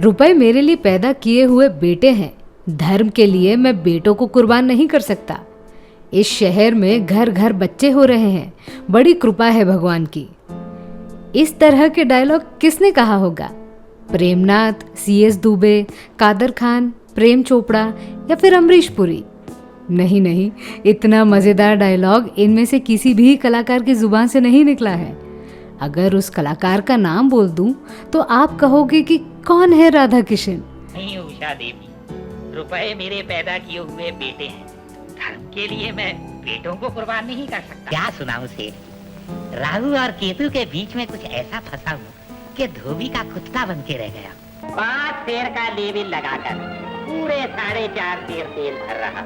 रुपए मेरे लिए पैदा किए हुए बेटे हैं, धर्म के लिए मैं बेटों को कुर्बान नहीं कर सकता। इस शहर में घर घर बच्चे हो रहे हैं, बड़ी कृपा है भगवान की। इस तरह के डायलॉग किसने कहा होगा? प्रेमनाथ, CS दुबे, कादर खान, प्रेम चोपड़ा या फिर अमरीश पुरी? नहीं नहीं, इतना मज़ेदार डायलॉग इनमें से किसी भी कलाकार की जुबान से नहीं निकला है। अगर उस कलाकार का नाम बोल दूं तो आप कहोगे कि कौन है राधा किशन? नहीं उषा देवी, रुपए मेरे पैदा किए हुए बेटे हैं, धर्म के लिए मैं बेटों को कुर्बान नहीं कर सकता। क्या सुनाऊं सेठ, राहु और केतु के बीच में कुछ ऐसा फंसा हूँ कि धोबी का कुत्ता बन के रह गया। 5 शेर का लेविल लगाकर पूरे 4.5 शेर तेल भर रहा।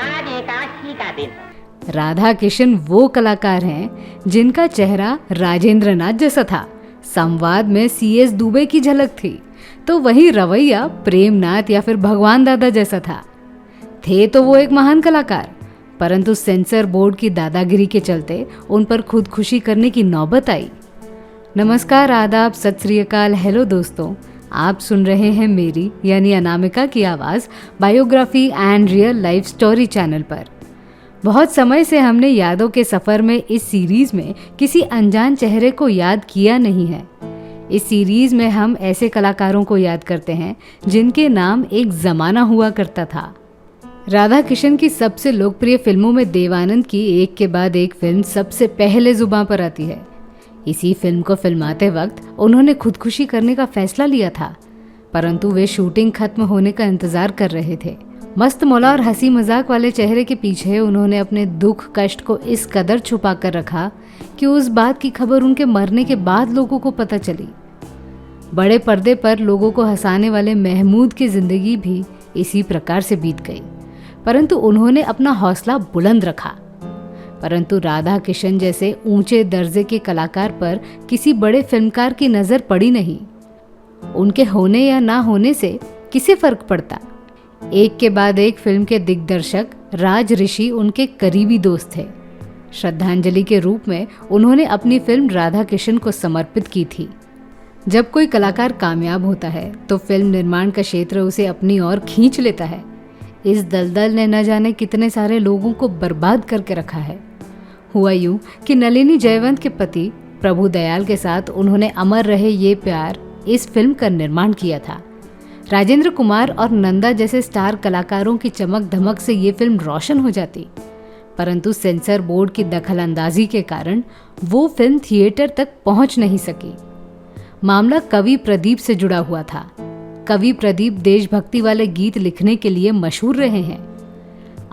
आज एकादशी का दिन। राधा किशन वो कलाकार हैं जिनका चेहरा राजेंद्र नाथ जैसा था, संवाद में CS दुबे की झलक थी, तो वही रवैया प्रेमनाथ या फिर भगवान दादा जैसा था। थे तो वो एक महान कलाकार, परंतु सेंसर बोर्ड की दादागिरी के चलते उन पर खुदकुशी करने की नौबत आई। नमस्कार, आदाब, सत श्री अकाल, हेलो दोस्तों, आप सुन रहे हैं मेरी यानी अनामिका की आवाज़ biography and real life story channel पर। बहुत समय से हमने यादों के सफ़र में इस सीरीज़ में किसी अनजान चेहरे को याद किया नहीं है। इस सीरीज़ में हम ऐसे कलाकारों को याद करते हैं जिनके नाम एक ज़माना हुआ करता था। राधा किशन की सबसे लोकप्रिय फिल्मों में देवानंद की एक के बाद एक फिल्म सबसे पहले जुबां पर आती है। इसी फिल्म को फिल्माते वक्त उन्होंने खुदकुशी करने का फैसला लिया था, परंतु वे शूटिंग खत्म होने का इंतजार कर रहे थे। मस्त मौला और हंसी मजाक वाले चेहरे के पीछे उन्होंने अपने दुख कष्ट को इस कदर छुपा कर रखा कि उस बात की खबर उनके मरने के बाद लोगों को पता चली। बड़े पर्दे पर लोगों को हंसाने वाले महमूद की जिंदगी भी इसी प्रकार से बीत गई, परंतु उन्होंने अपना हौसला बुलंद रखा। परंतु राधा किशन जैसे ऊंचे दर्जे के कलाकार पर किसी बड़े फिल्मकार की नज़र पड़ी नहीं। उनके होने या ना होने से किसे फर्क पड़ता? एक के बाद एक फिल्म के दिग्दर्शक राज ऋषि उनके करीबी दोस्त थे। श्रद्धांजलि के रूप में उन्होंने अपनी फिल्म राधा किशन को समर्पित की थी। जब कोई कलाकार कामयाब होता है तो फिल्म निर्माण का क्षेत्र उसे अपनी ओर खींच लेता है। इस दलदल ने न जाने कितने सारे लोगों को बर्बाद करके रखा है। हुआ यूं कि नलिनी जयवंत के पति प्रभु दयाल के साथ उन्होंने अमर रहे ये प्यार इस फिल्म का निर्माण किया था। राजेंद्र कुमार और नंदा जैसे स्टार कलाकारों की चमक धमक से ये फिल्म रोशन हो जाती, परंतु सेंसर बोर्ड की दखलंदाजी के कारण वो फिल्म थिएटर तक पहुंच नहीं सकी। मामला कवि प्रदीप से जुड़ा हुआ था। कवि प्रदीप देशभक्ति वाले गीत लिखने के लिए मशहूर रहे हैं।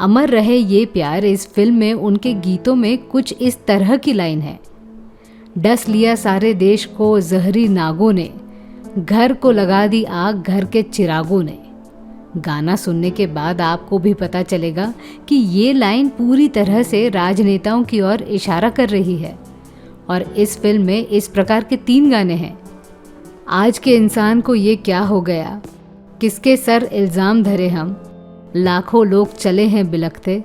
अमर रहे ये प्यार इस फिल्म में उनके गीतों में कुछ इस तरह की लाइन है: डस लिया सारे देश को जहरी नागों ने, घर को लगा दी आग घर के चिरागों ने। गाना सुनने के बाद आपको भी पता चलेगा कि ये लाइन पूरी तरह से राजनेताओं की ओर इशारा कर रही है। और इस फिल्म में इस प्रकार के 3 गाने हैं: आज के इंसान को ये क्या हो गया, किसके सर इल्ज़ाम धरे हम, लाखों लोग चले हैं बिलखते,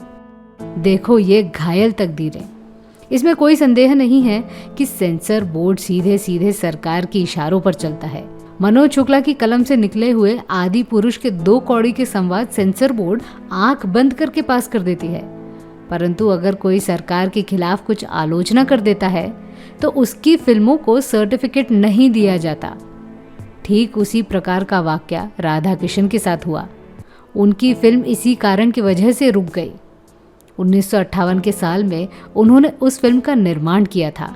देखो ये घायल तकदीरें। इसमें कोई संदेह नहीं है कि सेंसर बोर्ड सीधे सीधे सरकार की इशारों पर चलता है। मनोज शुक्ला की कलम से निकले हुए आदि पुरुष के 2 कौड़ी के संवाद सेंसर बोर्ड आंख बंद करके पास कर देती है, परंतु अगर कोई सरकार के खिलाफ कुछ आलोचना कर देता है तो उसकी फिल्मों को सर्टिफिकेट नहीं दिया जाता। ठीक उसी प्रकार का वाकया राधा किशन के साथ हुआ। उनकी फिल्म इसी कारण की वजह से रुक गई। 1958 के साल में उन्होंने उस फिल्म का निर्माण किया था।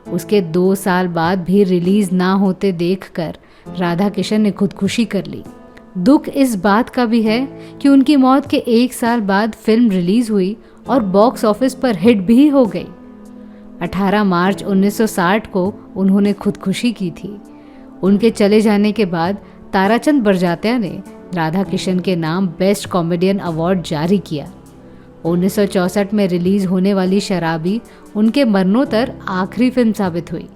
उसके 2 साल बाद भी रिलीज ना होते देखकर राधा किशन ने खुदकुशी कर ली। दुख इस बात का भी है कि उनकी मौत के 1 साल बाद फिल्म रिलीज हुई और बॉक्स ऑफिस पर हिट भी हो गई। 18 मार्च 1960 को उन्होंने खुदकुशी की थी। उनके चले जाने के बाद ताराचंद बरजात्या ने राधा किशन के नाम बेस्ट कॉमेडियन अवार्ड जारी किया। 1964 में रिलीज होने वाली शराबी उनके मरणोत्तर आखिरी फिल्म साबित हुई।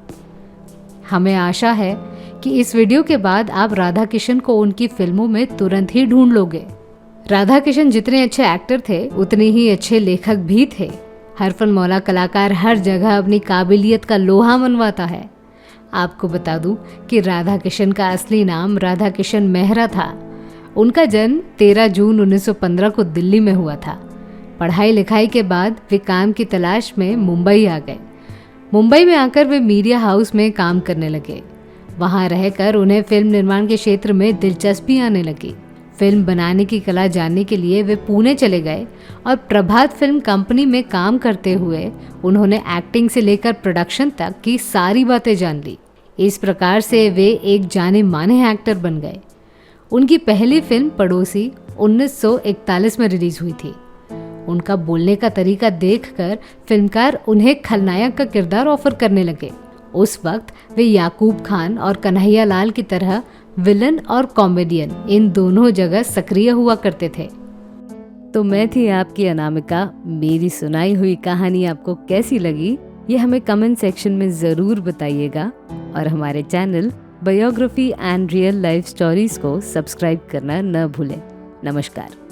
हमें आशा है कि इस वीडियो के बाद आप राधा किशन को उनकी फिल्मों में तुरंत ही ढूंढ लोगे। राधा किशन जितने अच्छे एक्टर थे उतने ही अच्छे लेखक भी थे। हरफन मौला कलाकार हर जगह अपनी काबिलियत का लोहा मनवाता है। आपको बता दूं कि राधा किशन का असली नाम राधा किशन मेहरा था। उनका जन्म 13 जून 1915 को दिल्ली में हुआ था। पढ़ाई लिखाई के बाद वे काम की तलाश में मुंबई आ गए। मुंबई में आकर वे मीडिया हाउस में काम करने लगे। वहां रहकर उन्हें फिल्म निर्माण के क्षेत्र में दिलचस्पी आने लगी। फिल्म बनाने की कला जानने के लिए वे पुणे चले गए और प्रभात फिल्म कंपनी में काम करते हुए उन्होंने एक्टिंग से लेकर प्रोडक्शन तक की सारी बातें जान ली। इस प्रकार से वे एक जाने माने एक्टर बन गए। उनकी पहली फिल्म पड़ोसी 1941 में रिलीज हुई थी। उनका बोलने का तरीका देखकर फिल्मकार उन्हें खलनायक का किरदार ऑफर करने लगे। उस वक्त वे याकूब खान और कन्हैया लाल की तरह विलन और कॉमेडियन इन दोनों जगह सक्रिय हुआ करते थे। तो मैं थी आपकी अनामिका। मेरी सुनाई हुई कहानी आपको कैसी लगी ये हमें कमेंट सेक्शन में ज़रूर बताइएगा और हमारे channel biography and real life stories को सब्सक्राइब करना न भूलें। नमस्कार।